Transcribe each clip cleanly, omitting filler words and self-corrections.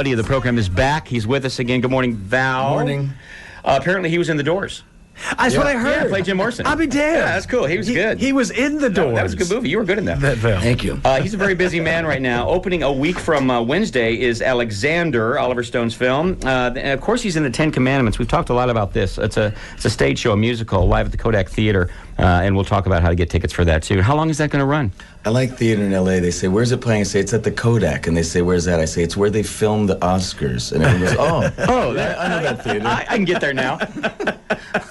Buddy of the program is back. He's with us again. Good morning, Val. Morning. Apparently, he was in The Doors. That's what I heard. Yeah, played Jim Morrison. I'll be damned. Yeah, that's cool. He was good. He was in The Doors. That was a good movie. You were good in that. Thank you. He's a very busy man right now. Opening a week from Wednesday is Alexander, Oliver Stone's film. And of course, he's in the Ten Commandments. We've talked a lot about this. It's a stage show, a musical, live at the Kodak Theater, and we'll talk about how to get tickets for that, too. How long is that going to run? I like theater in L.A. They say, where's it playing? I say, it's at the Kodak. And they say, where's that? I say, it's where they filmed the Oscars. And everyone goes, oh, I know that theater. I can get there now.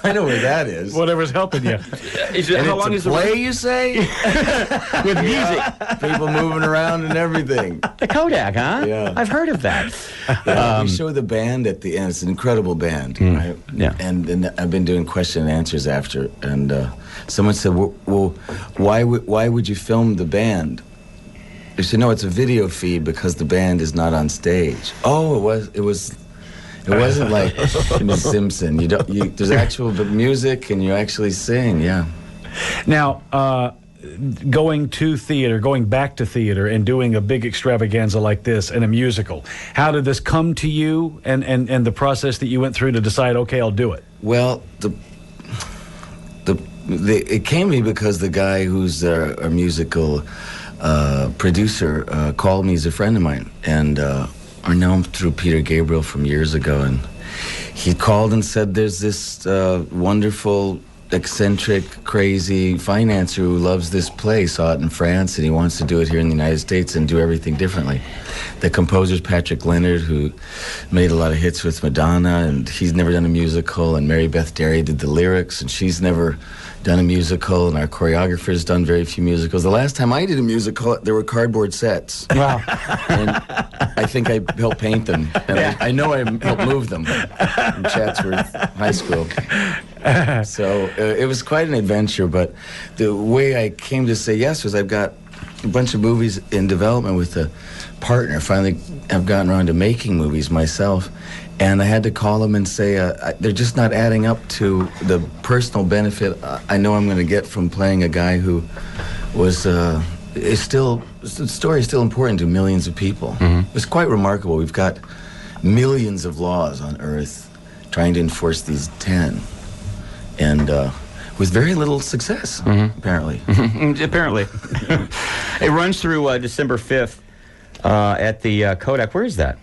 I know where that is. Whatever's helping you. How long is the play, you say? with music? People moving around and everything. The Kodak, huh? Yeah. I've heard of that. We show the band at the end. It's an incredible band, right? Yeah. And I've been doing question and answers after. And someone said, well, why would you film the band? They said, no, it's a video feed because the band is not on stage. Oh, it wasn't like Miss Simpson. There's actual music and you actually sing, yeah. Now, going back to theater and doing a big extravaganza like this and a musical, how did this come to you and the process that you went through to decide, okay, I'll do it? Well, it came to me because the guy who's our musical producer called me. He's a friend of mine, and I know him through Peter Gabriel from years ago, and he called and said there's this wonderful, eccentric, crazy financier who loves this play, saw it in France, and he wants to do it here in the United States and do everything differently. The composer's Patrick Leonard, who made a lot of hits with Madonna, and he's never done a musical, and Mary Beth Derry did the lyrics, and she's never done a musical, and our choreographer's done very few musicals. The last time I did a musical, there were cardboard sets. Wow. And I think I helped paint them. And I know I helped move them in Chatsworth High School. So it was quite an adventure, but the way I came to say yes was I've got a bunch of movies in development with a partner. Finally, I've gotten around to making movies myself. And I had to call them and say, they're just not adding up to the personal benefit I know I'm going to get from playing a guy who was, the story is still important to millions of people. Mm-hmm. It's quite remarkable. We've got millions of laws on Earth trying to enforce these 10. And with very little success, apparently. Apparently. It runs through December 5th at the Kodak. Where is that?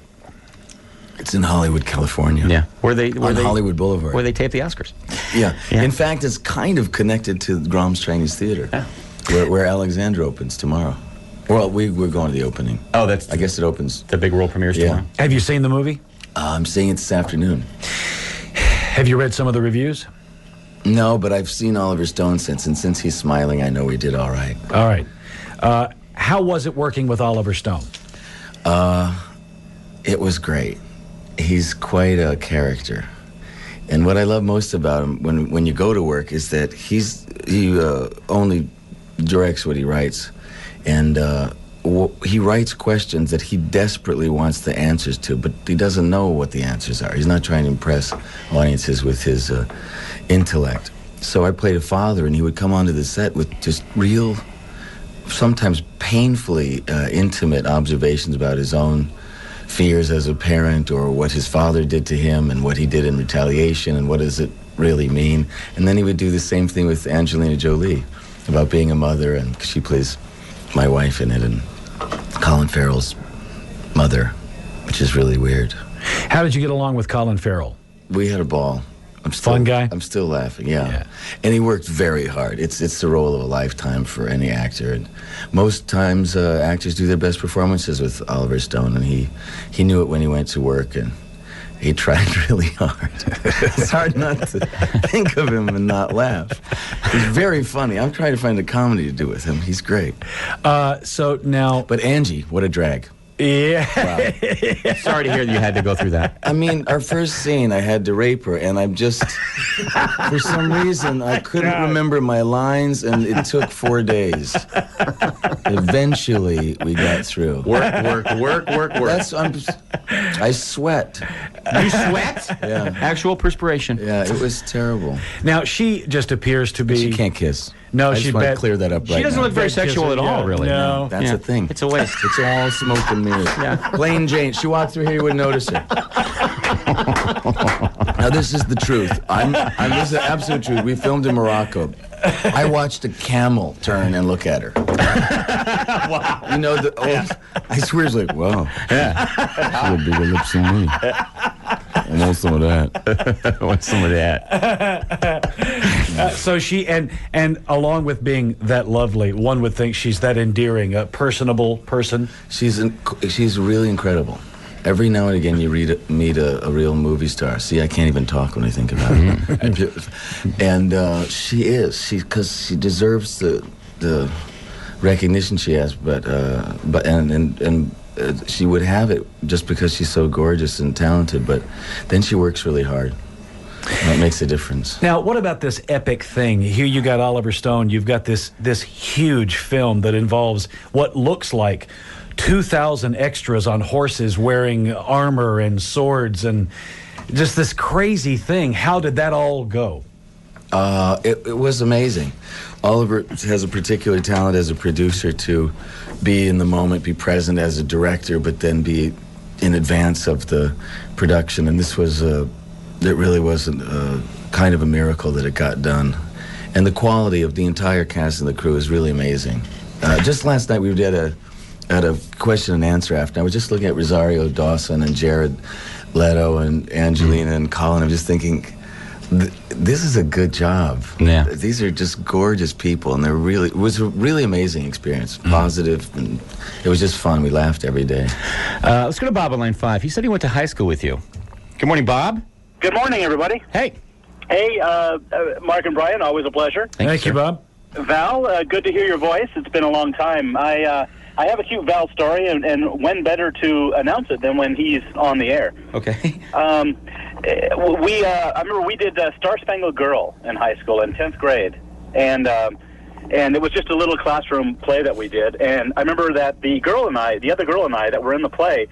It's in Hollywood, California. Yeah. On Hollywood Boulevard. Where they tape the Oscars. Yeah. In fact, it's kind of connected to Grom's Chinese Theater, where Alexander opens tomorrow. Well, we're going to the opening. Oh, I guess it opens. The big world premieres tomorrow. Have you seen the movie? I'm seeing it this afternoon. Have you read some of the reviews? No, but I've seen Oliver Stone since, and since he's smiling, I know we did all right. All right. How was it working with Oliver Stone? It was great. He's quite a character. And what I love most about him when you go to work is that he only directs what he writes. And he writes questions that he desperately wants the answers to, but he doesn't know what the answers are. He's not trying to impress audiences with his intellect. So I played a father, and he would come onto the set with just real, sometimes painfully intimate observations about his own fears as a parent, or what his father did to him and what he did in retaliation and what does it really mean. And then he would do the same thing with Angelina Jolie about being a mother, and she plays my wife in it, and Colin Farrell's mother, which is really weird. How did you get along with Colin Farrell? We had a ball. Fun guy? I'm still laughing, yeah. And he worked very hard. It's the role of a lifetime for any actor. And most times actors do their best performances with Oliver Stone, and he knew it when he went to work, and he tried really hard. It's hard not to think of him and not laugh. He's very funny. I'm trying to find a comedy to do with him. He's great. So now... But Angie, what a drag. Yeah. Wow. Sorry to hear that you had to go through that. I mean, our first scene, I had to rape her, and I'm just, for some reason, I couldn't remember my lines, and it took 4 days. Eventually, we got through. Work. I sweat. You sweat? Yeah. Actual perspiration. Yeah, it was terrible. Now, she just appears to be... She can't kiss. No, I she just want to clear that up right She doesn't now. look very sexual at all, really. No. That's a thing. It's a waste. It's all smoke and mirrors. Yeah. Plain Jane. She walked through here, you wouldn't notice her. Now, this is the truth. This is the absolute truth. We filmed in Morocco. I watched a camel turn and look at her. Wow. You know, I swear it's like, wow. Yeah. She had bigger lips than me. I want some of that. I want some of that. So she and along with being that lovely, one would think she's that endearing, a personable person. She's really incredible. Every now and again, you meet a real movie star. See, I can't even talk when I think about it. And because she deserves the recognition she has. But she would have it just because she's so gorgeous and talented. But then she works really hard. That makes a difference. Now, what about this epic thing? Here you got Oliver Stone. You've got this huge film that involves what looks like 2,000 extras on horses wearing armor and swords and just this crazy thing. How did that all go? It was amazing. Oliver has a particular talent as a producer to be in the moment, be present as a director, but then be in advance of the production. And this was it really was kind of a miracle that it got done. And the quality of the entire cast and the crew is really amazing. Just last night we did a question and answer after. I was just looking at Rosario Dawson and Jared Leto and Angelina and Colin. I'm just thinking, this is a good job. Yeah. These are just gorgeous people, and it was a really amazing experience. Positive, and it was just fun. We laughed every day. Let's go to Bob on line 5. He said he went to high school with you. Good morning, Bob. Good morning, everybody. Hey. Hey, Mark and Brian, always a pleasure. Thank you, Bob. Val, good to hear your voice. It's been a long time. I have a cute Val story, and when better to announce it than when he's on the air. Okay. I remember we did Star Spangled Girl in high school in 10th grade, and it was just a little classroom play that we did. And I remember that the other girl and I that were in the play,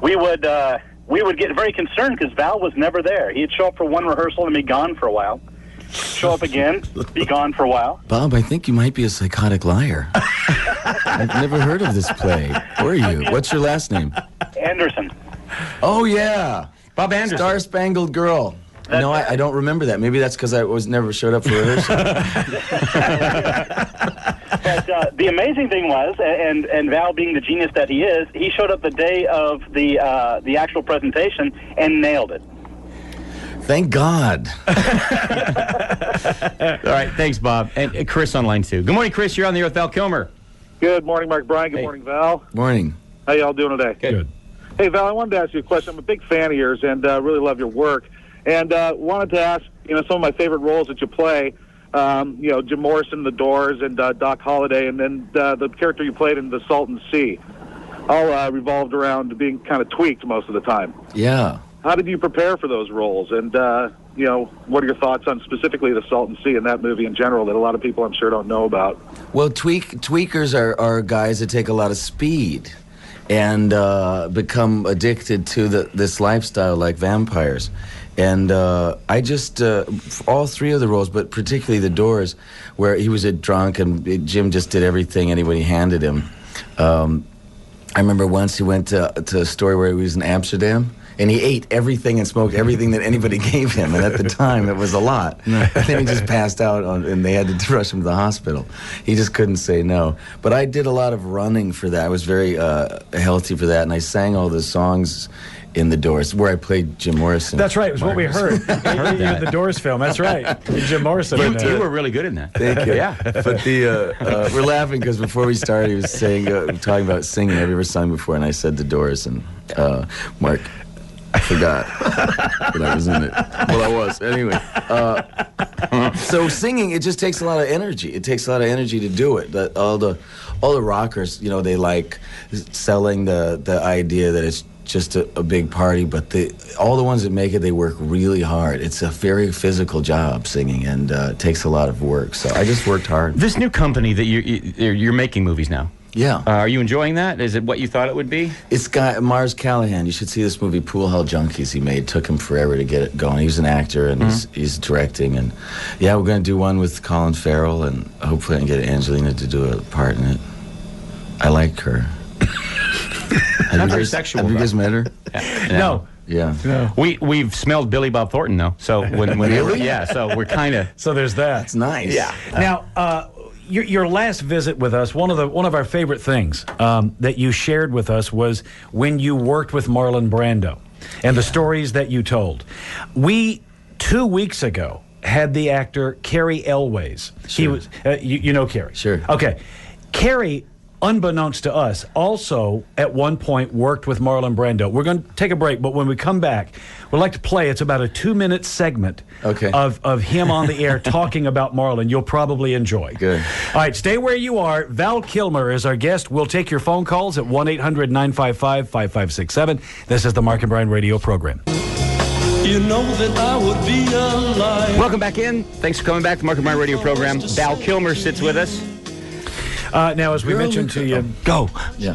we would get very concerned because Val was never there. He'd show up for one rehearsal and be gone for a while. Show up again, be gone for a while. Bob, I think you might be a psychotic liar. I've never heard of this play. Where are you? What's your last name? Anderson. Oh, yeah. Bob Anderson. Star Spangled Girl. No, I don't remember that. Maybe that's because I never showed up for rehearsal. But the amazing thing was, and Val being the genius that he is, he showed up the day of the actual presentation and nailed it. Thank God. All right, thanks, Bob. And Chris on line 2. Good morning, Chris. You're on the air with Val Kilmer. Good morning, Mark Bryan. Good Hey. morning, Val. Morning. How y'all doing today? Good. Hey, Val, I wanted to ask you a question. I'm a big fan of yours and really love your work. And wanted to ask, some of my favorite roles that you play, Jim Morrison, The Doors, and Doc Holliday, and then the character you played in The Salton Sea, all revolved around being kind of tweaked most of the time. Yeah. How did you prepare for those roles? And, what are your thoughts on specifically The Salton Sea and that movie in general that a lot of people, I'm sure, don't know about? Well, tweakers are guys that take a lot of speed and become addicted to this lifestyle like vampires. And I just, all three of the roles, but particularly The Doors, where he was a drunk and Jim just did everything anybody handed him. I remember once he went to a story where he was in Amsterdam, and he ate everything and smoked everything that anybody gave him. And at the time, it was a lot. And then he just passed out, and they had to rush him to the hospital. He just couldn't say no. But I did a lot of running for that. I was very healthy for that, and I sang all the songs in The Doors, where I played Jim Morrison. That's right. It was what we heard. In the Doors film. That's right. Jim Morrison. You were really good in that. Thank you. Yeah. But we're laughing because before we started, he was saying, talking about singing. Have you ever sung before? And I said The Doors, and Mark, I forgot that I was in it. Well, I was. Anyway. So singing, it just takes a lot of energy. It takes a lot of energy to do it. All the rockers, they like selling the idea that it's just a big party, but all the ones that make it, they work really hard. It's a very physical job, singing, and it takes a lot of work. So I just worked hard. This new company that you're making movies now, Yeah. Are you enjoying that? Is it what you thought it would be? It's got Mars Callahan. You should see this movie, Pool Hall Junkies, he made. It took him forever to get it going. He was an actor, and he's directing. And, yeah, we're going to do one with Colin Farrell, and hopefully I can get Angelina to do a part in it. I like her. Not very sexual. Have you guys met her? No. Yeah. No. We've smelled Billy Bob Thornton, though. So when Really? yeah, so we're kind of... So there's that. It's nice. Yeah. Now, your last visit with us, one of our favorite things that you shared with us was when you worked with Marlon Brando and the stories that you told. We 2 weeks ago had the actor Cary Elwes. Sure. He was you know Cary. Sure. Okay. Cary, unbeknownst to us, also at one point worked with Marlon Brando. We're going to take a break, but when we come back, we'd like to play. It's about a 2-minute segment of him on the air talking about Marlon. You'll probably enjoy. Good. All right, stay where you are. Val Kilmer is our guest. We'll take your phone calls at 1-800-955-5567. This is the Mark and Brian radio program. You know that I would be alive. Welcome back in. Thanks for coming back to the Mark and Brian radio program. Val Kilmer sits with us. Now, as we mentioned to you... Go. Yeah.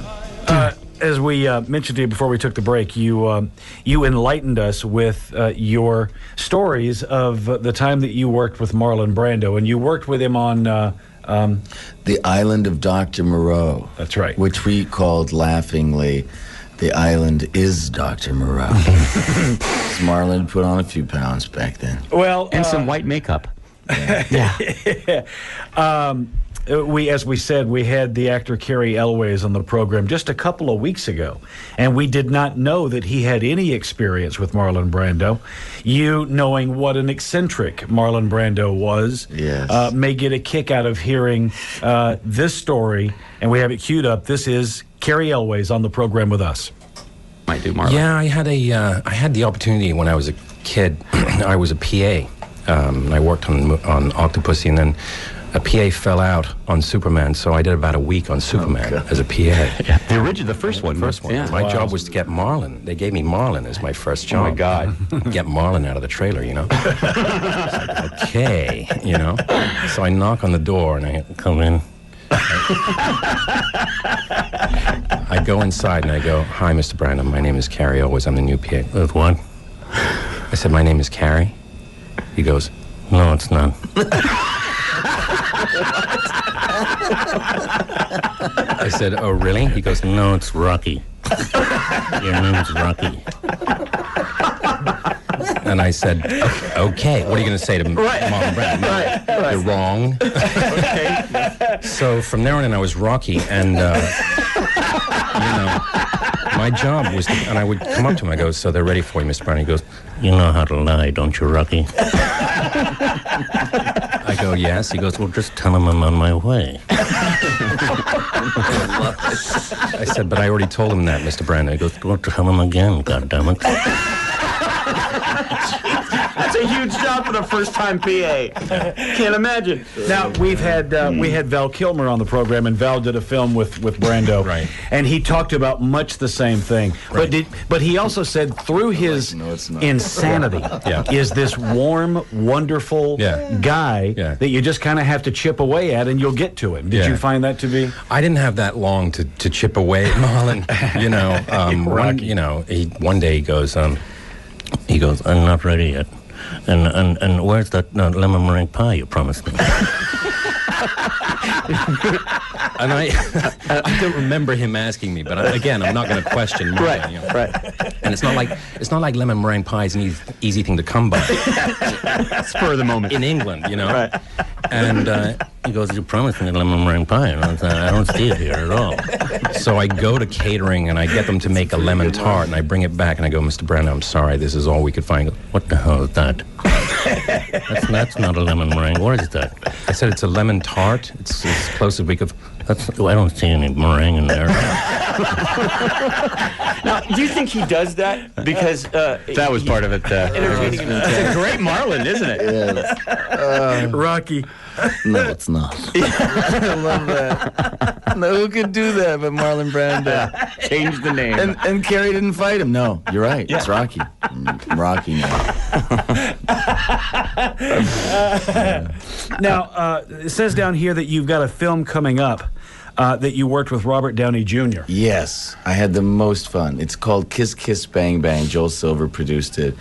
As we mentioned to you before we took the break, you enlightened us with your stories of the time that you worked with Marlon Brando, and you worked with him on... The Island of Dr. Moreau. That's right. Which we called laughingly, The Island is Dr. Moreau. Marlon put on a few pounds back then. Well, And some white makeup. Yeah. As we said, we had the actor Cary Elwes on the program just a couple of weeks ago, and we did not know that he had any experience with Marlon Brando. You, knowing what an eccentric Marlon Brando was, yes, may get a kick out of hearing this story, and we have it queued up. This is Cary Elwes on the program with us. Might do, Marlon. Yeah, I had the opportunity when I was a kid. I was a PA. I worked on Octopussy, and then a PA fell out on Superman, so I did about a week on Superman as a PA. Yeah. The first one. Yeah. My job was to get Marlon. They gave me Marlon as my first job. Oh, my God. Get Marlon out of the trailer, you know? Okay, you know? So I knock on the door, and I come in. I go inside, and I go, "Hi, Mr. Brandon. My name is Cary Elwes. I'm the new PA." "With what?" I said, "My name is Cary." He goes, "No, it's not." I said, "Oh, really?" He goes, "No, it's Rocky. Your name's Rocky." And I said, "Okay, what are you going to say to Marlon Brando?" Right. "You're wrong." Okay. So from there on in, I was Rocky, and my job was to, and I would come up to him, I go, "So they're ready for you, Mr. Brown?" He goes, "You know how to lie, don't you, Rocky?" I go, "Yes." He goes, "Well, just tell him I'm on my way." I said, "But I already told him that, Mr. Brandon." He goes, "Well, tell him again, goddammit." That's a huge job for the first-time PA. Can't imagine. Now, we had Val Kilmer on the program, and Val did a film with Brando. Right. And he talked about much the same thing. Right. But he also said through his No, it's not. insanity is this warm, wonderful guy that you just kind of have to chip away at, and you'll get to him. Did you find that to be? I didn't have that long to chip away at Marlon. One day he goes, "I'm not ready yet. And where's that lemon meringue pie you promised me?" And I don't remember him asking me, but I'm not going to question Marlon. Right, you know. right. And it's not like lemon meringue pie is an easy thing to come by. Spur of the moment. In England, you know. Right. And he goes, "You promised me a lemon meringue pie." And I said, "I don't see it here at all." So I go to catering, and I get them to make a lemon tart, and I bring it back, and I go, "Mr. Brandon, I'm sorry, this is all we could find." He goes, "What the hell is that?" That's not a lemon meringue. What is that? I said, "It's a lemon tart. It's as close as we could." I don't see any meringue in there. Now, do you think he does that? Because that was part of it. It's a great Marlon, isn't it? Yes. Rocky. No, it's not. I love that. No, who could do that but Marlon Brando? Change the name. And Cary didn't fight him. No, you're right. It's Rocky. Rocky now. Now, it says down here that you've got a film coming up that you worked with Robert Downey Jr. Yes, I had the most fun. It's called Kiss Kiss Bang Bang. Joel Silver produced it,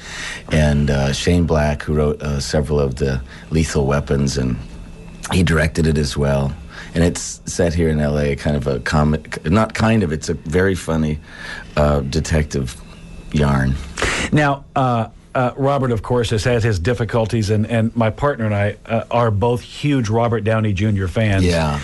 and Shane Black, who wrote several of the Lethal Weapons, and he directed it as well. And it's set here in L.A., kind of a comic, not kind of, it's a very funny detective yarn. Now, Robert, of course, has had his difficulties, and my partner and I are both huge Robert Downey Jr. fans. Yeah.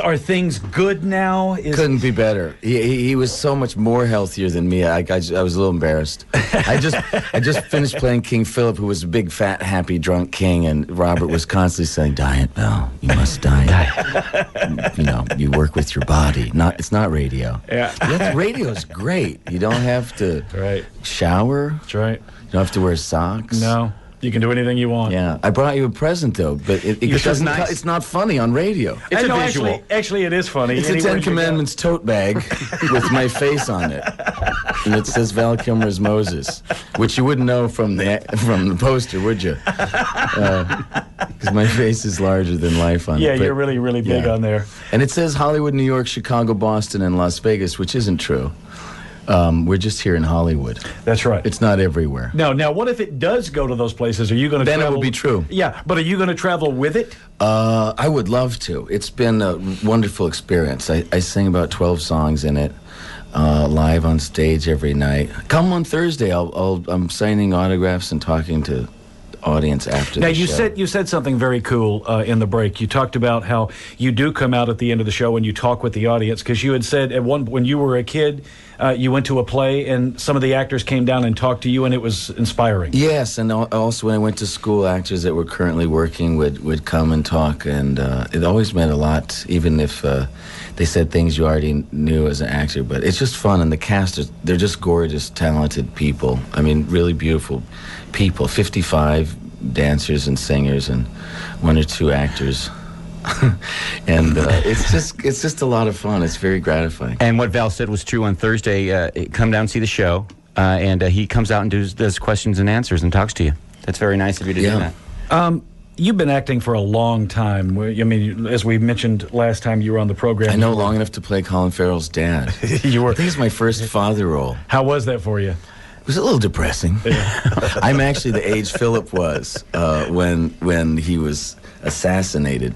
Are things good now? Couldn't be better. He was so much more healthier than me. I was a little embarrassed. I just finished playing King Philip, who was a big, fat, happy, drunk king, and Robert was constantly saying, "Diet, Val. You must diet. You know, you work with your body. It's not radio. Yeah. Radio's great. You don't have to shower. That's right. You don't have to wear socks. No. You can do anything you want. Yeah, I brought you a present though, but it's not funny on radio. It's a visual. Actually, it is funny. It's a Ten Commandments tote bag with my face on it, and it says Val Kilmer's Moses, which you wouldn't know from the poster, would you? Because my face is larger than life on it. Yeah, you're really, really big on there. And it says Hollywood, New York, Chicago, Boston, and Las Vegas, which isn't true. We're just here in Hollywood. That's right. It's not everywhere. No. Now, what if it does go to those places? Are you going to travel? Then it will be true. Yeah, but are you going to travel with it? I would love to. It's been a wonderful experience. I sing about 12 songs in it, live on stage every night. Come on Thursday. I'm signing autographs and talking to audience after the show. Now, you said something very cool in the break. You talked about how you do come out at the end of the show and you talk with the audience, because you had said when you were a kid, you went to a play and some of the actors came down and talked to you, and it was inspiring. Yes, and also when I went to school, actors that were currently working would come and talk, and it always meant a lot, even if they said things you already knew as an actor. But it's just fun, and the cast, they're just gorgeous, talented people. I mean, really beautiful people, 55 dancers and singers and 1 or 2 actors. And it's just a lot of fun. It's very gratifying. And what Val said was true on Thursday. Come down and see the show, and he comes out and does questions and answers and talks to you. That's very nice of you to do that. You've been acting for a long time. I mean, as we mentioned last time you were on the program. I know, long enough to play Colin Farrell's dad. You were. I think it's my first father role. How was that for you? It was a little depressing. I'm actually the age Philip was when he was assassinated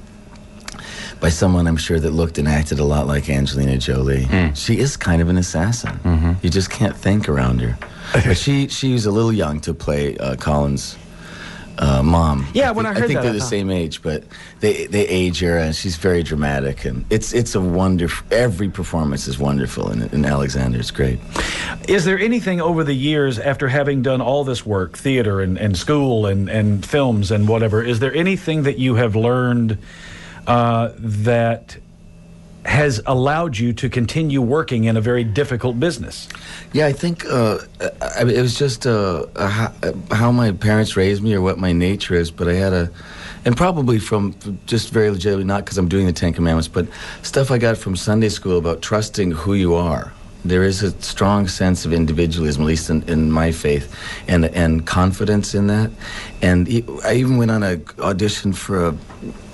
by someone, I'm sure, that looked and acted a lot like Angelina Jolie. She is kind of an assassin. You just can't think around her. But she was a little young to play Colin's mom. Yeah, when I heard that, I think they're the same age, but they age her, and she's very dramatic, and it's a wonderful. Every performance is wonderful, and Alexander is great. Is there anything over the years, after having done all this work, theater and school and films and whatever, is there anything that you have learned that has allowed you to continue working in a very difficult business? Yeah, I think it was just how my parents raised me or what my nature is, but I had and probably from just very legitimately, not because I'm doing the Ten Commandments, but stuff I got from Sunday school about trusting who you are. There is a strong sense of individualism, at least in my faith, and confidence in that. And I even went on an audition for a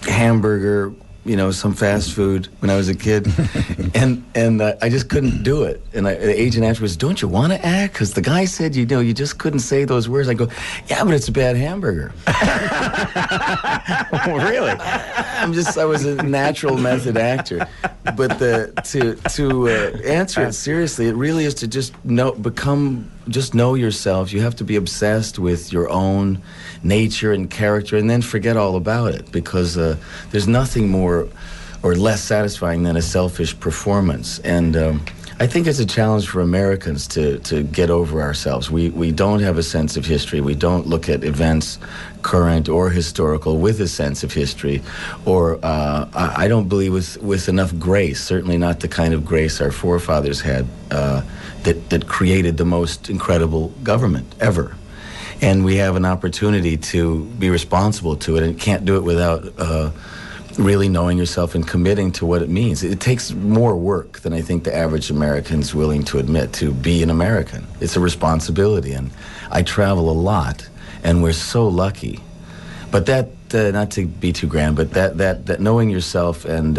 hamburger, some fast food when I was a kid, and I just couldn't do it. And the agent afterwards, "Don't you want to act? Because the guy said you just couldn't say those words." I go, "Yeah, but it's a bad hamburger." Really? I was a natural method actor, but to answer it seriously, it really is to just know yourself. You have to be obsessed with your own nature and character, and then forget all about it, because there's nothing more or less satisfying than a selfish performance. And I think it's a challenge for Americans to get over ourselves. We don't have a sense of history. We don't look at events, current or historical, with a sense of history, or I don't believe with enough grace, certainly not the kind of grace our forefathers had, that created the most incredible government ever. And we have an opportunity to be responsible to it, and can't do it without really knowing yourself and committing to what it means. It takes more work than I think the average American's willing to admit to be an American. It's a responsibility, and I travel a lot, and we're so lucky. But that to be too grand, but that knowing yourself and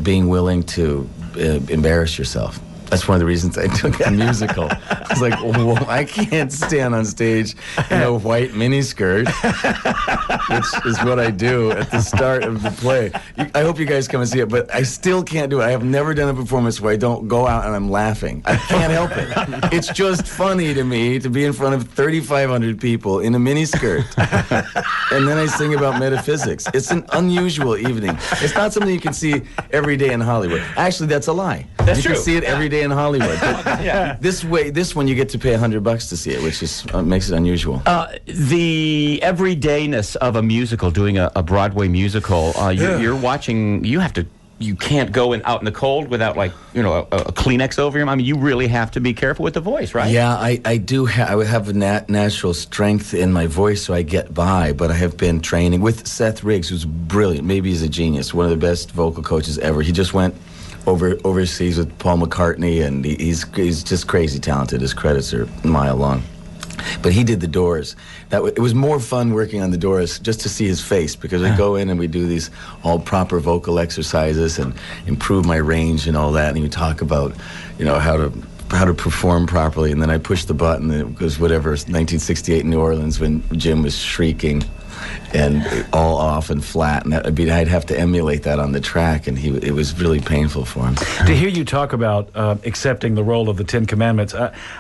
being willing to embarrass yourself. That's one of the reasons I took a musical. I was like, well, I can't stand on stage in a white miniskirt, which is what I do at the start of the play. I hope you guys come and see it, but I still can't do it. I have never done a performance where I don't go out and I'm laughing. I can't help it. It's just funny to me to be in front of 3,500 people in a miniskirt. And then I sing about metaphysics. It's an unusual evening. It's not something you can see every day in Hollywood. Actually, that's a lie. That's you true. can see it every day in Hollywood. But this one you get to pay $100 to see it, which is makes it unusual. The everydayness of a musical, doing a Broadway musical, you're watching. You can't go out in the cold without a Kleenex over him. I mean, you really have to be careful with the voice, right? Yeah, I do. I have a natural strength in my voice, so I get by. But I have been training with Seth Riggs, who's brilliant. Maybe he's a genius, one of the best vocal coaches ever. He just went overseas with Paul McCartney, and he's just crazy talented. His credits are a mile long. But he did the Doors. It was more fun working on the Doors just to see his face, because I go in and we do these all proper vocal exercises and improve my range and all that, and we talk about how to perform properly. And then I push the button, and it was whatever, 1968 in New Orleans when Jim was shrieking and all off and flat, and I'd have to emulate that on the track, and it was really painful for him. To hear you talk about accepting the role of the Ten Commandments,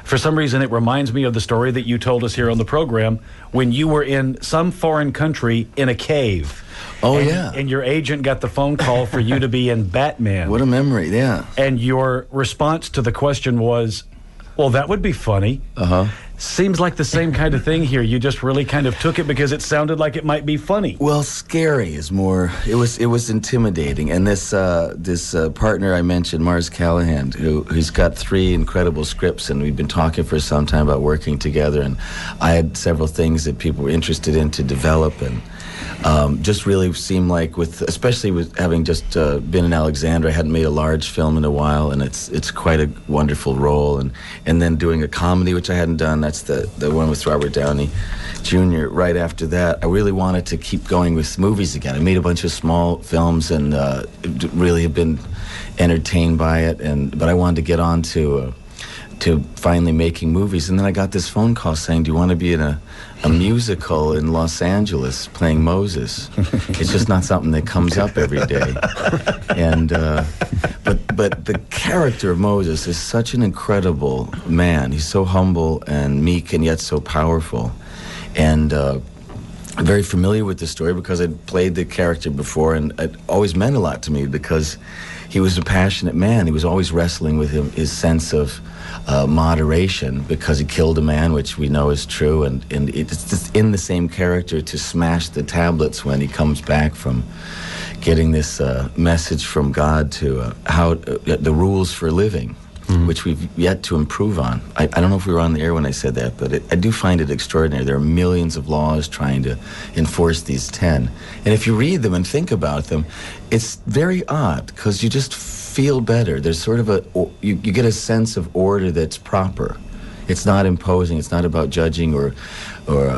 for some reason it reminds me of the story that you told us here on the program when you were in some foreign country in a cave. Oh, yeah. And your agent got the phone call for you to be in Batman. What a memory, yeah. And your response to the question was, well, that would be funny. Uh-huh. Seems like the same kind of thing here. You just really kind of took it because it sounded like it might be funny. Well, scary is more. It was intimidating. And this partner I mentioned, Mars Callahan, who's got 3 incredible scripts, and we've been talking for some time about working together. And I had several things that people were interested in to develop, and just really seemed like, especially with having just been in Alexandria, I hadn't made a large film in a while, and it's quite a wonderful role. And then doing a comedy, which I hadn't done. That's the one with Robert Downey Jr. Right after that, I really wanted to keep going with movies again. I made a bunch of small films and really have been entertained by it. But I wanted to get on to finally making movies. And then I got this phone call saying, do you want to be in a musical in Los Angeles playing Moses? It's just not something that comes up every day. And but the character of Moses is such an incredible man. He's so humble and meek and yet so powerful. And I'm very familiar with the story because I'd played the character before, and it always meant a lot to me because he was a passionate man. He was always wrestling with his sense of moderation, because he killed a man, which we know is true, and it's just in the same character to smash the tablets when he comes back from getting this message from God to how the rules for living, which we've yet to improve on. I don't know if we were on the air when I said that, but I do find it extraordinary. There are millions of laws trying to enforce these 10. And if you read them and think about them, it's very odd, because you just feel better. There's sort of you get a sense of order that's proper. It's not imposing. It's not about judging or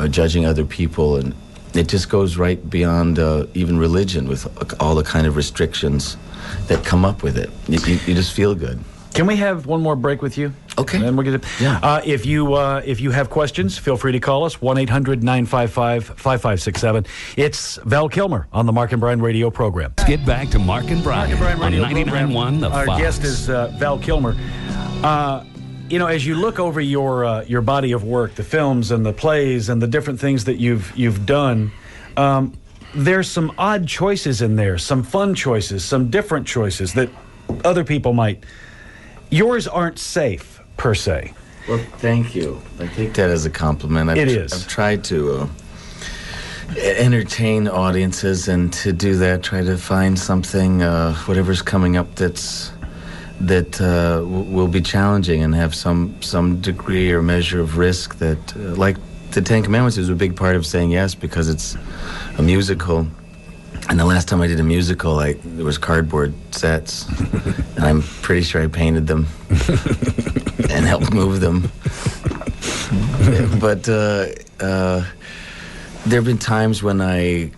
judging other people, and it just goes right beyond even religion with all the kind of restrictions that come up with it. You just feel good. Can we have one more break with you? Okay. And we'll get it. Yeah. If you have questions, feel free to call us 1-800-955-5567. It's Val Kilmer on the Mark and Brian radio program. Let's get back to Mark and Brian, on 99.1 The Our Fox. guest is Val Kilmer. As you look over your body of work, the films and the plays and the different things that you've done, there's some odd choices in there, some fun choices, some different choices that other people might. Yours aren't safe, per se. Well, thank you. I take that as a compliment. I've tried to entertain audiences, and to do that, try to find something, whatever's coming up that will be challenging and have some degree or measure of risk that, like the Ten Commandments is a big part of saying yes, because it's a musical. And the last time I did a musical, there was cardboard sets, and I'm pretty sure I painted them and helped move them. But there have been times when I,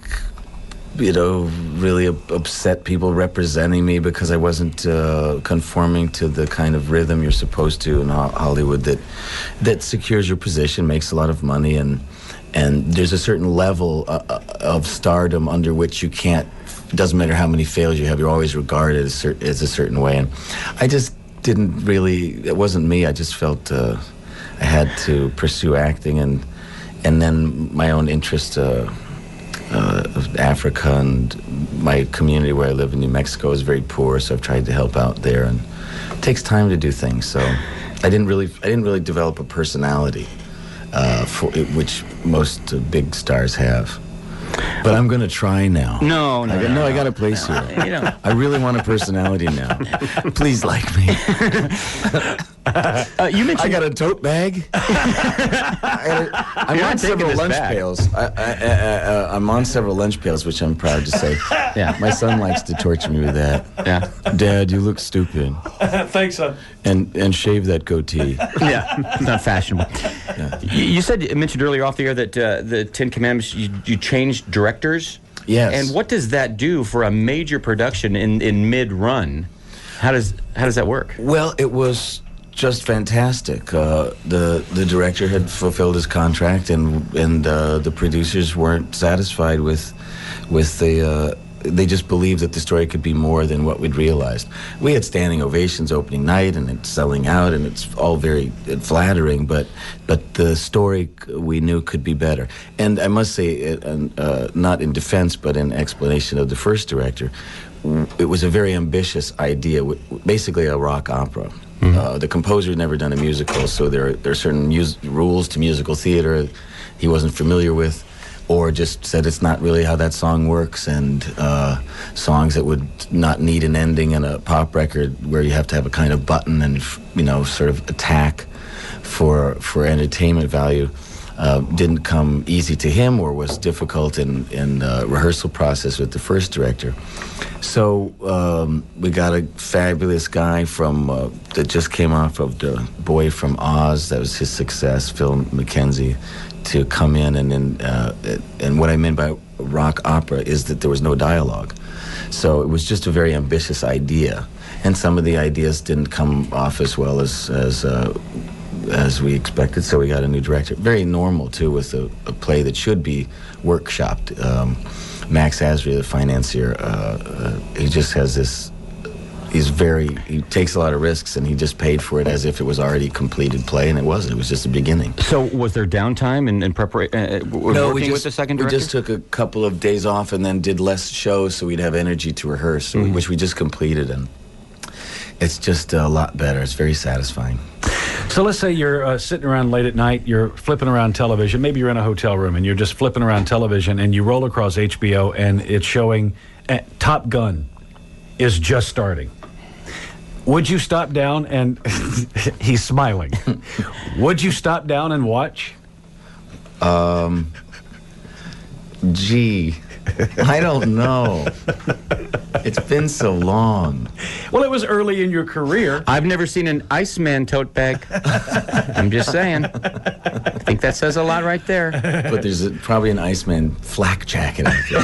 really upset people representing me because I wasn't conforming to the kind of rhythm you're supposed to in Hollywood that secures your position, makes a lot of money, and there's a certain level of stardom under which you can't. It doesn't matter how many fails you have, you're always regarded as a certain way, and I just didn't really. It wasn't me. I just felt I had to pursue acting, and then my own interest. Of Africa and my community where I live in New Mexico is very poor, so I've tried to help out there, and it takes time to do things. So I didn't really develop a personality, which most big stars have. But I'm going to try now. No, I got a place here. I really want a personality now. Please like me. You mentioned I got a tote bag. I'm on several lunch pails. I'm on several lunch pails, which I'm proud to say. Yeah. My son likes to torture me with that. Yeah. Dad, you look stupid. Thanks, son. And shave that goatee. Yeah, it's not fashionable. Yeah. You mentioned earlier off the air that the Ten Commandments, you changed directors. Yes. And what does that do for a major production in mid-run? How does that work? Well, it was just fantastic. The director had fulfilled his contract, and the producers weren't satisfied with the. They just believed that the story could be more than what we'd realized. We had standing ovations opening night, and it's selling out, and it's all very flattering. But the story we knew could be better. And I must say, not in defense, but in explanation of the first director, it was a very ambitious idea, basically a rock opera. The composer had never done a musical, so there are certain rules to musical theater he wasn't familiar with, or just said it's not really how that song works, and songs that would not need an ending in a pop record where you have to have a kind of button and sort of attack for entertainment value didn't come easy to him, or was difficult in rehearsal process with the first director. So we got a fabulous guy that just came off of The Boy from Oz. That was his success, Phil McKenzie, to come in, and what I meant by rock opera is that there was no dialogue. So it was just a very ambitious idea, and some of the ideas didn't come off as well as we expected. So we got a new director. Very normal too, with a play that should be workshopped. Max Asri, the financier, he just has this. He takes a lot of risks, and he just paid for it as if it was already a completed play, and it wasn't. It was just the beginning. So was there downtime in preparation? No, with the second director? We just took a couple of days off and then did less shows so we'd have energy to rehearse, which we just completed, and it's just a lot better. It's very satisfying. So let's say you're sitting around late at night, you're flipping around television, maybe you're in a hotel room and you're just flipping around television, and you roll across HBO and it's showing Top Gun is just starting. Would you stop down and he's smiling. Would you stop down and watch? Gee, I don't know. It's been so long. Well, it was early in your career. I've never seen an Iceman tote bag. I'm just saying. I think that says a lot right there. But there's probably an Iceman flak jacket out there.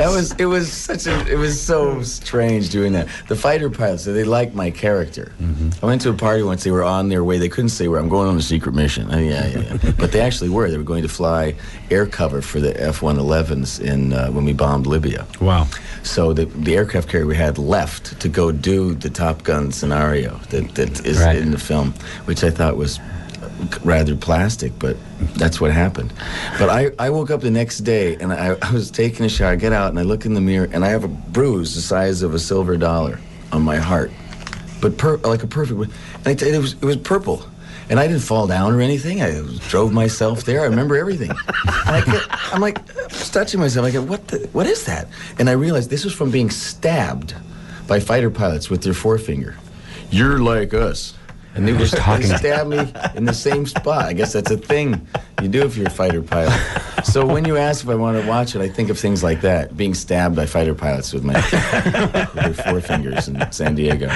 It was so strange doing that. The fighter pilots, they liked my character. I went to a party once. They were on their way. They couldn't say where. I'm going on a secret mission. Yeah. But they actually were. They were going to fly air cover for the F-111s when we bombed Libya. Wow. So the aircraft carrier we had left to go do the Top Gun scenario that is in the film, which I thought was rather plastic, but that's what happened. But I woke up the next day, and I was taking a shower. I get out and I look in the mirror, and I have a bruise the size of a silver dollar on my heart, but like a perfect. And it was purple, and I didn't fall down or anything. I drove myself there. I remember everything. And I'm like touching myself. I go, what is that? And I realized this was from being stabbed by fighter pilots with their forefinger. You're like us. And they stabbed me in the same spot. I guess that's a thing you do if you're a fighter pilot. So when you ask if I want to watch it, I think of things like that. Being stabbed by fighter pilots with their forefingers in San Diego.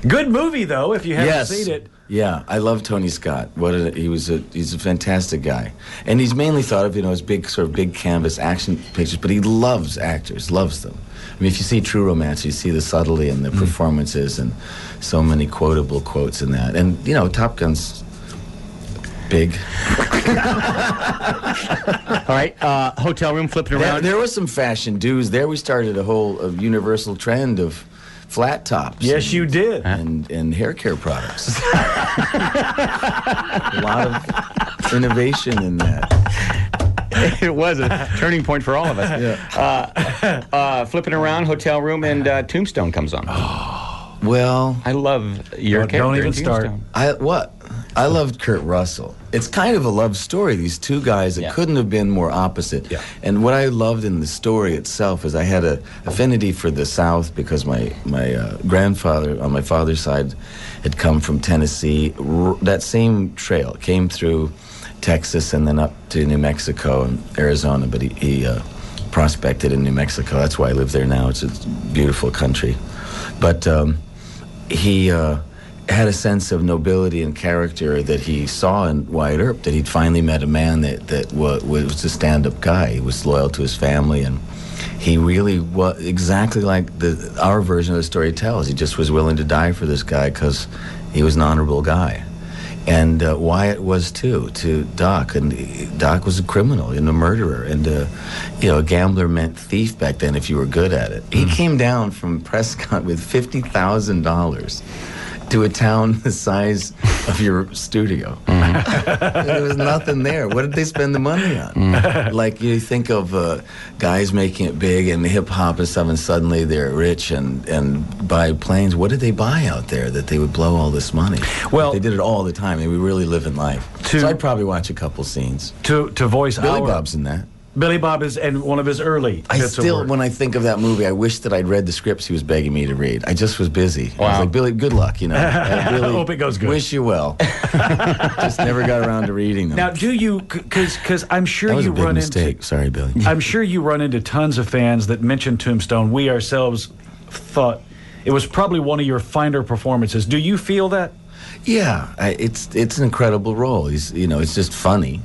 Good movie, though, if you haven't Yes. seen it. Yeah, I love Tony Scott. He's a fantastic guy, and he's mainly thought of as big canvas action pictures. But he loves actors, loves them. I mean, if you see True Romance, you see the subtlety in the performances, and so many quotable quotes in that. And Top Gun's big. All right, hotel room flipping around. There was some fashion dues there. We started a whole universal trend of flat tops. Yes, you did. And hair care products. A lot of innovation in that. It was a turning point for all of us. Yeah. Flipping around, hotel room, and Tombstone comes on. Well, I love your character. Don't even in start. Tombstone. I loved Kurt Russell. It's kind of a love story, these two guys that couldn't have been more opposite. Yeah. And what I loved in the story itself is I had an affinity for the South because my grandfather on my father's side had come from Tennessee. That same trail came through Texas and then up to New Mexico and Arizona, but he prospected in New Mexico. That's why I live there now. It's a beautiful country. But he had a sense of nobility and character that he saw in Wyatt Earp, that he'd finally met a man that was a stand-up guy. He was loyal to his family, and he really was exactly like our version of the story tells. He just was willing to die for this guy because he was an honorable guy. And Wyatt was too, to Doc. And Doc was a criminal and a murderer. And, a gambler meant thief back then if you were good at it. He came down from Prescott with $50,000 to a town the size of your studio. There was nothing there. What did they spend the money on? Like you think of guys making it big and hip-hop and stuff, and suddenly they're rich and buy planes. What did they buy out there that they would blow all this money? Well, they did it all the time. They were really living life. So I'd probably watch a couple scenes. To voice Billy Bob's in that. Billy Bob is and one of his early. When I think of that movie, I wish that I'd read the scripts he was begging me to read. I just was busy. I was like, Billy, good luck, I really hope it goes good. Wish you well. Just never got around to reading them. Now, do you, because I'm sure that was you a big run mistake. into... Sorry, Billy. I'm sure you run into tons of fans that mention Tombstone. We ourselves thought it was probably one of your finer performances. Do you feel that? Yeah, it's an incredible role. He's it's just funny.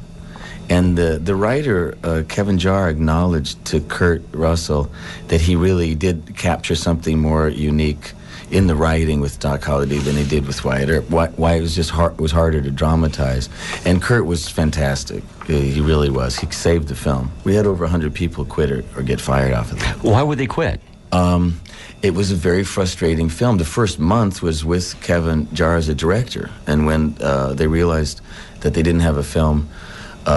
And the writer, Kevin Jarre, acknowledged to Kurt Russell that he really did capture something more unique in the writing with Doc Holliday than he did with Wyatt Earp. Why it was just was harder to dramatize. And Kurt was fantastic. He really was. He saved the film. We had over 100 people quit or get fired off of that. Why would they quit? It was a very frustrating film. The first month was with Kevin Jarre as a director. And when they realized that they didn't have a film,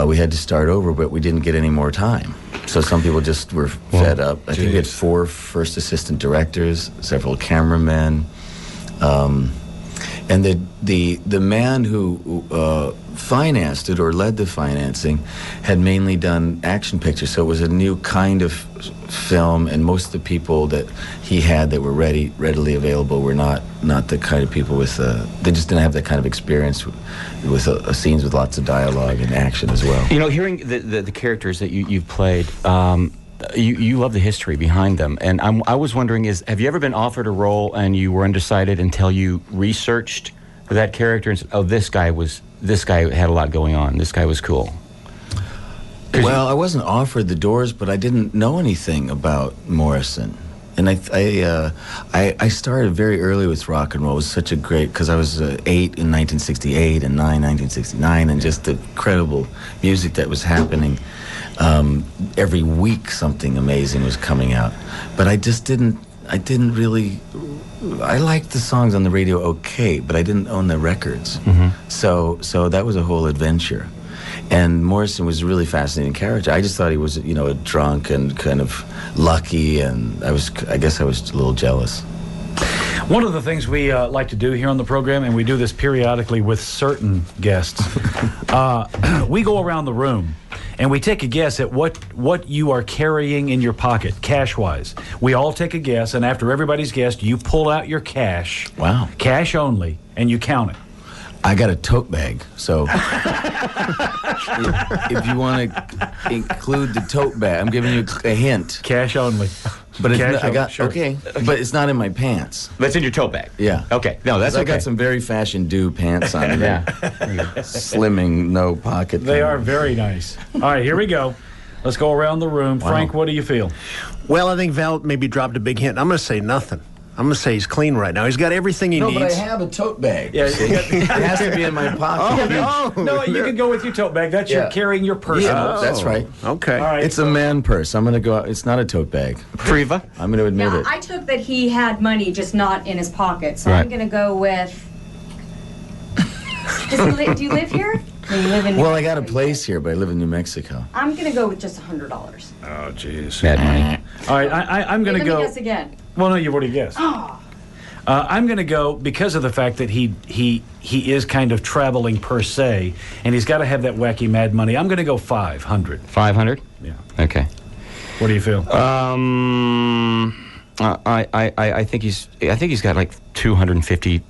we had to start over, but we didn't get any more time. So some people just were fed up. I think we had 4 first assistant directors, several cameramen, and the man who financed it or led the financing had mainly done action pictures. So it was a new kind of film, and most of the people that he had that were readily available were not the kind of people with they just didn't have that kind of experience with scenes with lots of dialogue and action as well. Hearing the characters that you've played, you love the history behind them, and I was wondering, have you ever been offered a role and you were undecided until you researched that character and said, oh, this guy had a lot going on, this guy was cool? Well, I wasn't offered the Doors, but I didn't know anything about Morrison. And I started very early with rock and roll. It was such a great, because I was 8 in 1968 and 9 in 1969, and just the incredible music that was happening. Every week something amazing was coming out. But I didn't really, I liked the songs on the radio okay, but I didn't own the records. Mm-hmm. So that was a whole adventure. And Morrison was a really fascinating character. I just thought he was, a drunk and kind of lucky, and I guess I was a little jealous. One of the things we like to do here on the program, and we do this periodically with certain guests, we go around the room and we take a guess at what you are carrying in your pocket, cash-wise. We all take a guess, and after everybody's guessed, you pull out your cash. Wow. Cash only, and you count it. I got a tote bag, so if you want to include the tote bag, I'm giving you a hint. Cash only. But it's Cash, I got sure. okay, but it's not in my pants. That's in your tote bag. Yeah. Okay. No, that's I okay. got some very fashion do pants on. Yeah. Slimming, no pocket. They thing. are very nice. All right, here we go. Let's go around the room. Frank, what do you feel? Well, I think Val maybe dropped a big hint. I'm going to say nothing. I'm going to say he's clean right now. He's got everything he No, needs. but I have a tote bag. Yeah, See? It has to be in my pocket. No, you can go with your tote bag. That's Yeah. you're carrying your personal. Yeah, that's right. Okay. All right. It's a man purse. I'm going to go out. It's not a tote bag. Priva. I'm going to admit Yeah, it. I took that he had money, just not in his pocket. So Right. I'm going to go with. Do you live here? Or you live in New Well, I got a Mexico? place here, but I live in New Mexico. I'm going to go with just $100. Oh, jeez. Bad money. All right, I'm going Let to me go. guess again. Well, no, you've already guessed. I'm going to go because of the fact that he is kind of traveling per se, and he's got to have that wacky mad money. I'm going to go 500. 500. Yeah. Okay. What do you feel? I think he's got like $254.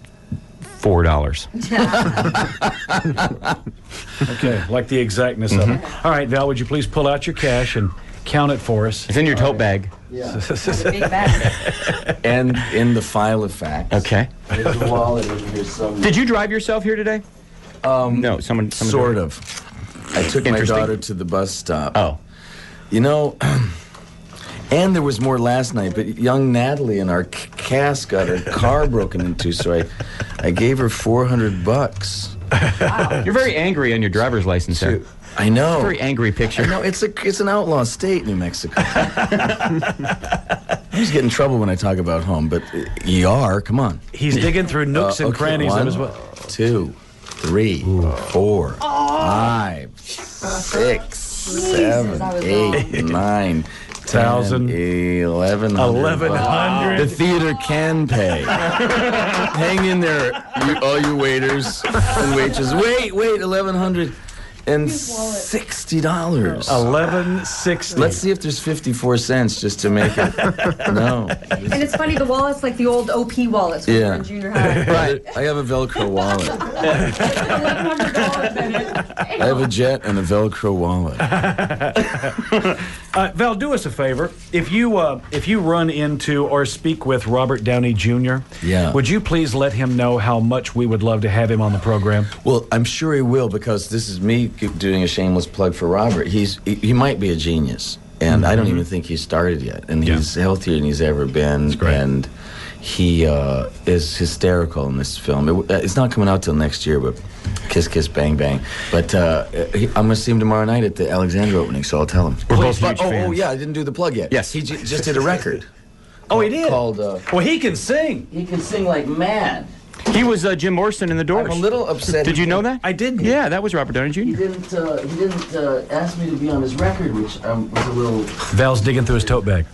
Okay, like the exactness of it. All right, Val, would you please pull out your cash and count it for us? It's in your tote bag. That's a big bag. And in the file of facts. Okay. There's a wallet over here somewhere. Did you drive yourself here today? No, someone Sort of. I took my Interesting. daughter to the bus stop. Oh. You know, and there was more last night, but young Natalie in our cast got her car broken into, so I gave her $400. You're very angry on your driver's license there. I know. Very angry picture. I know, it's an outlaw state, New Mexico. I just get in trouble when I talk about home, but ER, come on. He's digging through nooks and Okay, crannies of his. 1, 2, 3, 4, 5, 6, 7, I was 8, 9, 10, 1,000. 1,100. The theater can pay. Hang in there, all you waiters and waitresses. Wait, 1,100 and $60. $11.60. Let's see if there's 54 cents just to make it. No. And it's funny, the wallet's like the old OP wallets when we were in junior high. Right. I have a Velcro wallet. $1,100 in it. I have a jet and a Velcro wallet. Val, do us a favor. If you run into or speak with Robert Downey Jr., Yeah. would you please let him know how much we would love to have him on the program? Well, I'm sure he will, because this is me doing a shameless plug for Robert. He might be a genius, and I don't even think he's started yet. And he's healthier than he's ever been. That's great. And he is hysterical in this film. It's not coming out till next year, but kiss, kiss, bang, bang. But I'm going to see him tomorrow night at the Alexander opening, so I'll tell him. We're both huge Oh, fans. yeah, I didn't do the plug yet. Yes. He just did a record. Oh, he did? Called, Well, he can sing. he can sing like mad. He was Jim Morrison in The Doors. I'm a little upset. Did you know that? I didn't. Yeah, that was Robert Downey Jr. He didn't ask me to be on his record, which was a little Val's digging through his tote bag.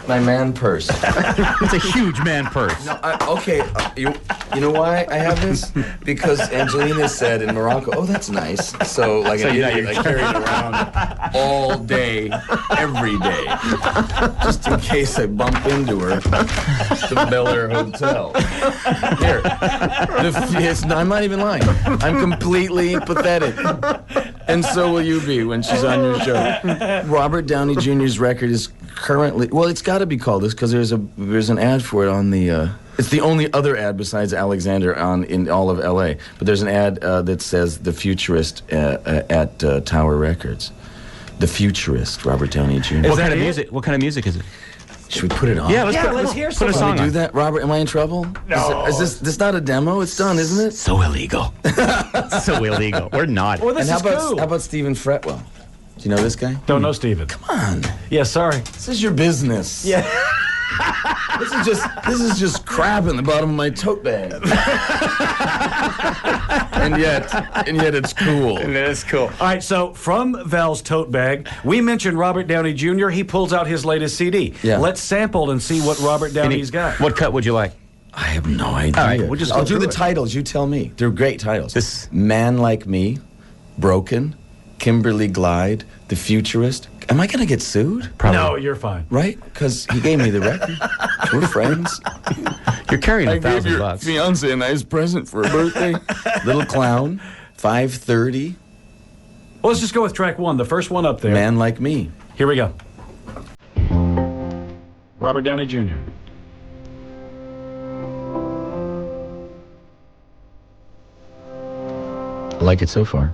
my man purse. It's a huge man purse. You know why I have this? Because Angelina said in Morocco, "Oh, that's nice." So like an idiot, I carry it around all day, every day, just in case I bump into her at the Bel Air Hotel. Here, I'm not even lying. I'm completely pathetic. And so will you be when she's on your show. Robert Downey Jr.'s record is currently, well, it's got to be called this because there's an ad for it on the. It's the only other ad besides Alexander in all of L.A. But there's an ad that says "The Futurist" at Tower Records. The Futurist, Robert Downey Jr. What kind of music? What kind of music is it? Should we put it on? Yeah, let's hear put a some. song Can we on. do that, Robert? Am I in trouble? No. Is this not a demo? It's done, isn't it? So illegal. So illegal. We're not. Well, this And is cool. how about Stephen Fretwell? Do you know this guy? Don't know Steven. Come on. Yeah, sorry. This is your business. Yeah. This is just crap in the bottom of my tote bag. and yet it's cool. That's cool. All right, so from Val's tote bag, we mentioned Robert Downey Jr. He pulls out his latest CD. Yeah. Let's sample and see what Robert Downey's got. What cut would you like? I have no idea. All right, we'll just I'll go do through the it. titles. You tell me. They're great titles. This- Man Like Me, Broken, Kimberly Glide, The Futurist. Am I going to get sued? No, you're fine. Right? Because he gave me the record. We're friends. You're carrying $1,000. fiance a nice present for her birthday. Little Clown, 5:30. Well, let's just go with track one, the first one up there. Man Like Me. Here we go. Robert Downey Jr. I like it so far.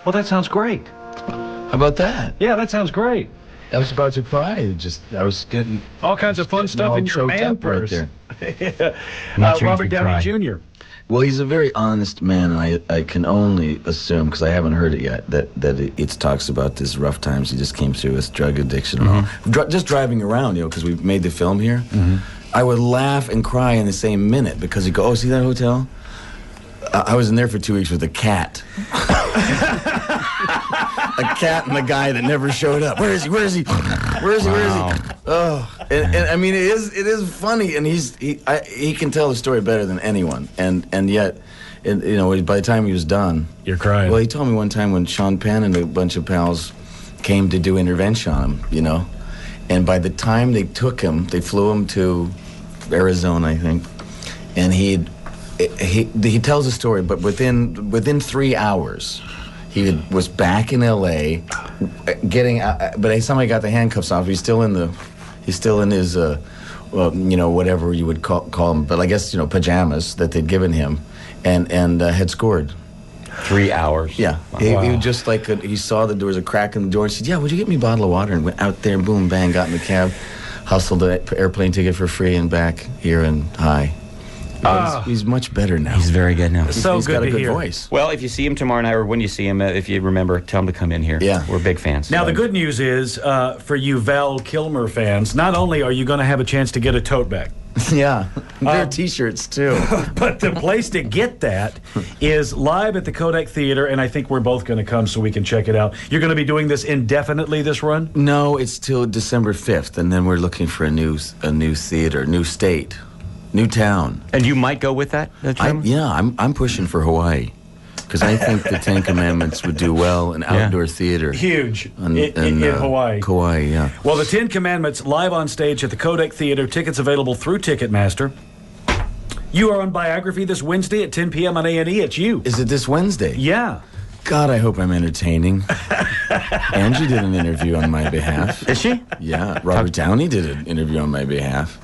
Well, that sounds great. How about that? Yeah, that sounds great. I was about to cry. I was getting All kinds of fun stuff all in your choked man up right purse. there. Not sure if Robert you'd Downey cry. Jr. Well, he's a very honest man, and I can only assume, because I haven't heard it yet, that it talks about this rough times he just came through with drug addiction and all. Just driving around, because we made the film here, I would laugh and cry in the same minute, because he'd go, oh, see that hotel? I was in there for 2 weeks with a cat. A cat and the guy that never showed up. Where is he? Where is he? Where is he? Where is he? Oh, and I mean, it is funny, and he can tell the story better than anyone, and yet, by the time he was done, You're crying. Well, he told me one time when Sean Penn and a bunch of pals came to do intervention on him, and by the time they took him, they flew him to Arizona, I think, and he tells a story, but within 3 hours, he was back in L.A. getting out. But by the time I got the handcuffs off, he's still in his whatever you would call them, but I guess pajamas that they'd given him, and had scored. 3 hours. Yeah, he was just like he saw that there was a crack in the door and said, "Yeah, would you get me a bottle of water?" And went out there, boom, bang, got in the cab, hustled the airplane ticket for free, and back here and hi. He's much better now. He's very good now. He's got a good voice. Well, if you see him tomorrow night, or when you see him, if you remember, tell him to come in here. Yeah. We're big fans. Now, the good news is, for you Val Kilmer fans, not only are you going to have a chance to get a tote bag, Yeah, there are T-shirts too. but the place to get that is live at the Kodak Theater, and I think we're both going to come so we can check it out. You're going to be doing this indefinitely, this run? No, it's till December 5th, and then we're looking for a new theater, new state, new town. And you might go with that, Jim? I'm pushing for Hawaii, because I think the Ten Commandments would do well in outdoor theater. Huge in Hawaii. Kauai, yeah. Well, the Ten Commandments live on stage at the Kodak Theater. Tickets available through Ticketmaster. You are on Biography this Wednesday at 10 p.m. on A&E. It's you. Is it this Wednesday? Yeah. God, I hope I'm entertaining. Angie did an interview on my behalf. Is she? Yeah, Robert Downey did an interview on my behalf.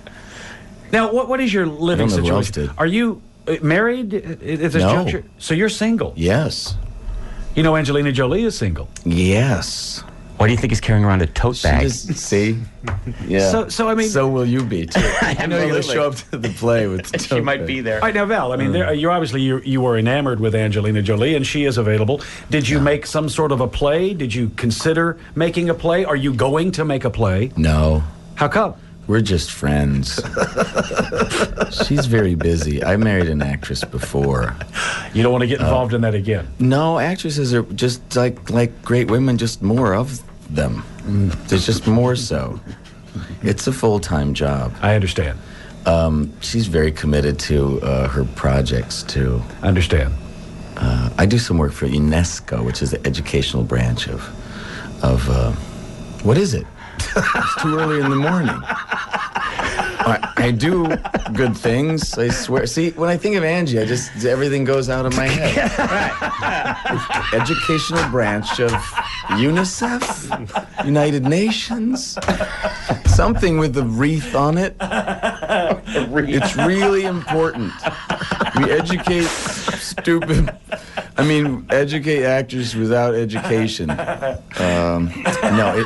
Now, what is your living I don't know who else situation? did. Are you married at this No. juncture? So you're single. Yes. You know Angelina Jolie is single. Yes. Why do you think he's carrying around a tote bag? See? Yeah. So I mean, So will you be, too. I know you're going to Absolutely. show up to the play with the She tote might bag. be there. all right, now Val, I mean, you're obviously you were enamored with Angelina Jolie, and she is available. Did you make some sort of a play? Did you consider making a play? Are you going to make a play? No. How come? We're just friends. She's very busy. I married an actress before. You don't want to get involved in that again. No, actresses are just like great women, just more of them. There's just more so. It's a full-time job. I understand. She's very committed to her projects, too. I understand. I do some work for UNESCO, which is the educational branch of what is it? It's too early in the morning. I do good things, I swear. See, when I think of Angie, everything goes out of my head. Educational branch of UNICEF, United Nations, something with a wreath on it. It's really important. We educate stupid. I mean, educate actors without education. No,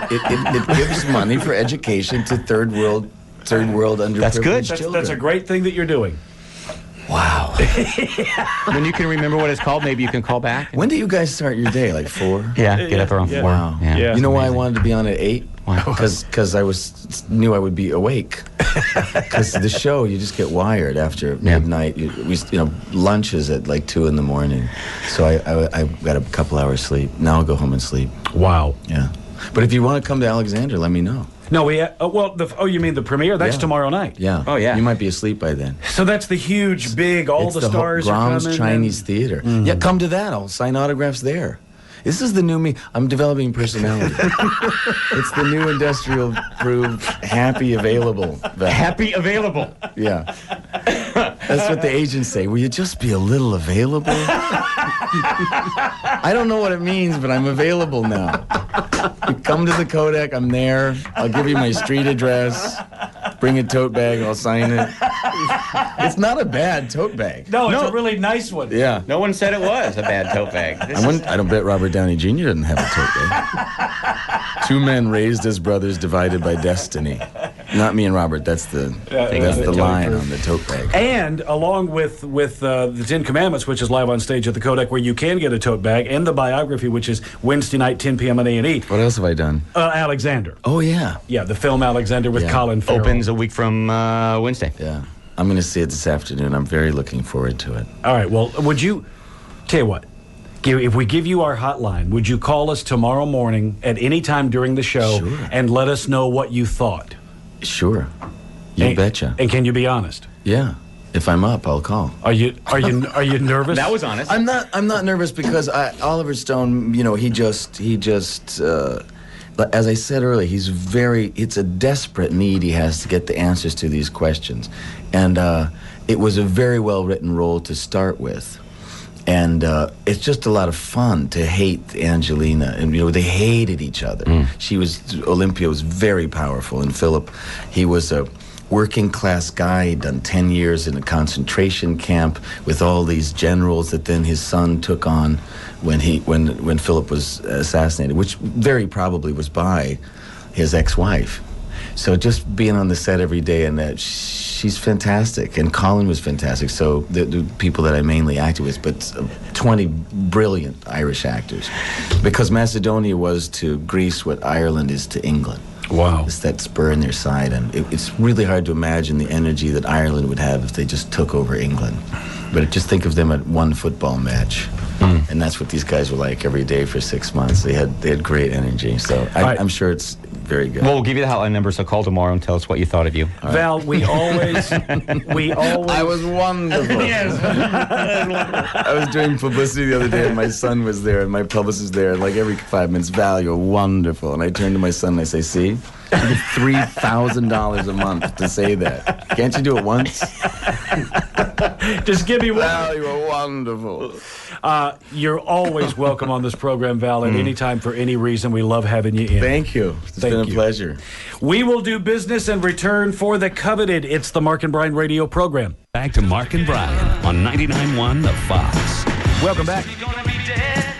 it gives money for education to third world underprivileged That's good. children. That's a great thing that you're doing. Wow. When you can remember what it's called, maybe you can call back. When do you guys start your day? Like 4? Yeah, get up around 4. Wow. Yeah. You know why I wanted to be on at 8? Why? Because I knew I would be awake. Because the show, you just get wired after midnight. Lunch is at like 2 in the morning. So I got a couple hours sleep. Now I'll go home and sleep. Wow. Yeah. But if you want to come to Alexander, let me know. No, you mean the premiere? That's tomorrow night. Yeah. Oh, yeah. You might be asleep by then. So that's the huge, big, all It's the stars are Graham's coming. Chinese Theater. Yeah, come to that. I'll sign autographs there. This is the new me. I'm developing personality. It's the new industrial proved happy available. Happy available. Yeah. That's what the agents say. Will you just be a little available? I don't know what it means, but I'm available now. You come to the Kodak, I'm there. I'll give you my street address. Bring a tote bag, I'll sign it. It's not a bad tote bag. No, it's a really nice one. Yeah. No one said it was a bad tote bag. I don't bet Robert Downey Jr. doesn't have a tote bag. 2 men raised as brothers, divided by destiny. Not me and Robert. That's the line on the tote bag. And along with the 10 Commandments, which is live on stage at the Kodak, where you can get a tote bag, and the biography, which is Wednesday night, 10 p.m. on A&E. What else have I done? Alexander. Oh, yeah. Yeah, the film Alexander with Colin Farrell. Opens a week from Wednesday. Yeah. I'm going to see it this afternoon. I'm very looking forward to it. All right. Well, would you... Tell you what. If we give you our hotline, would you call us tomorrow morning at any time during the show and let us know what you thought? Sure. You betcha. And can you be honest? Yeah. If I'm up, I'll call. Are you nervous? That was honest. I'm not nervous because Oliver Stone, he just as I said earlier, it's a desperate need he has to get the answers to these questions. And it was a very well-written role to start with. And it's just a lot of fun to hate Angelina. And, they hated each other. Olympia was very powerful. And Philip, he was a working-class guy. He'd done 10 years in a concentration camp with all these generals that then his son took on when Philip was assassinated, which very probably was by his ex-wife. So just being on the set every day, and she's fantastic, and Colin was fantastic. So the people that I mainly acted with, but 20 brilliant Irish actors, because Macedonia was to Greece what Ireland is to England. Wow. It's that spur in their side, and it's really hard to imagine the energy that Ireland would have if they just took over England. But just think of them at one football match. And that's what these guys were like every day for 6 months. They had great energy. So I'm sure it's very good. Well, we'll give you the hotline number, so call tomorrow and tell us what you thought of you. Val, we always... I was wonderful. Yes. I was doing publicity the other day, and my son was there, and my publicist was there, and like every 5 minutes, Val, you're wonderful. And I turned to my son and I say, see? You get $3,000 a month to say that. Can't you do it once? Just give me one. Val, you are wonderful. You're always welcome on this program, Val, at any time for any reason. We love having you in. Thank you. It's been a pleasure. We will do business and return for the coveted. It's the Mark and Brian radio program. Back to Mark and Brian on 99.1 The Fox. Welcome back.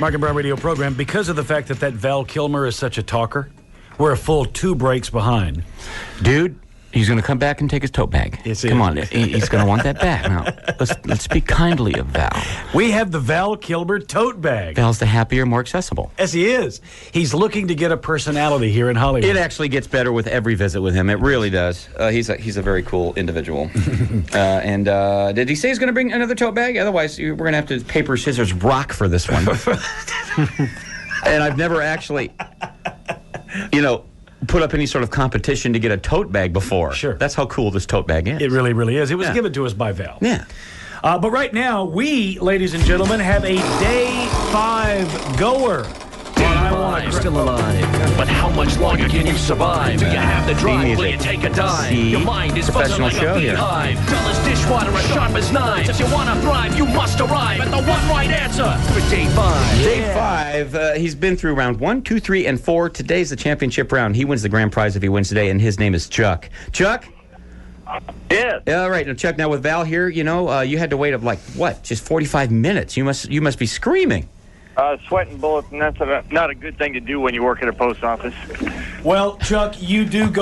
Mark and Brian radio program. Because of the fact that Val Kilmer is such a talker, we're a full 2 breaks behind. Dude, he's going to come back and take his tote bag. Yes, come on, he's going to want that back. Now, let's speak kindly of Val. We have the Val Kilmer tote bag. Val's the happier, more accessible. Yes, he is. He's looking to get a personality here in Hollywood. It actually gets better with every visit with him. It really does. He's a very cool individual. And did he say he's going to bring another tote bag? Otherwise, we're going to have to paper, scissors, rock for this one. And I've never actually... put up any sort of competition to get a tote bag before. Sure. That's how cool this tote bag is. It really, really is. It was given to us by Val. Yeah. But right now, we, ladies and gentlemen, have a day 5 goer. I'm still alive. But how much longer can you survive? Do you have the drive? Will you take a dive? Your mind is buzzing like a beehive. Dull as dishwater, as sharp as knives. If you want to thrive, you must arrive at the one right answer for day 5. Day 5, he's been through round 1, 2, 3, and 4. Today's the championship round. He wins the grand prize if he wins today, and his name is Chuck. Chuck, Yes. All right, now Chuck. Now with Val here, you had to wait just 45 minutes. You must be screaming. Sweating bullets, and that's not a good thing to do when you work at a post office. Well, Chuck, you do go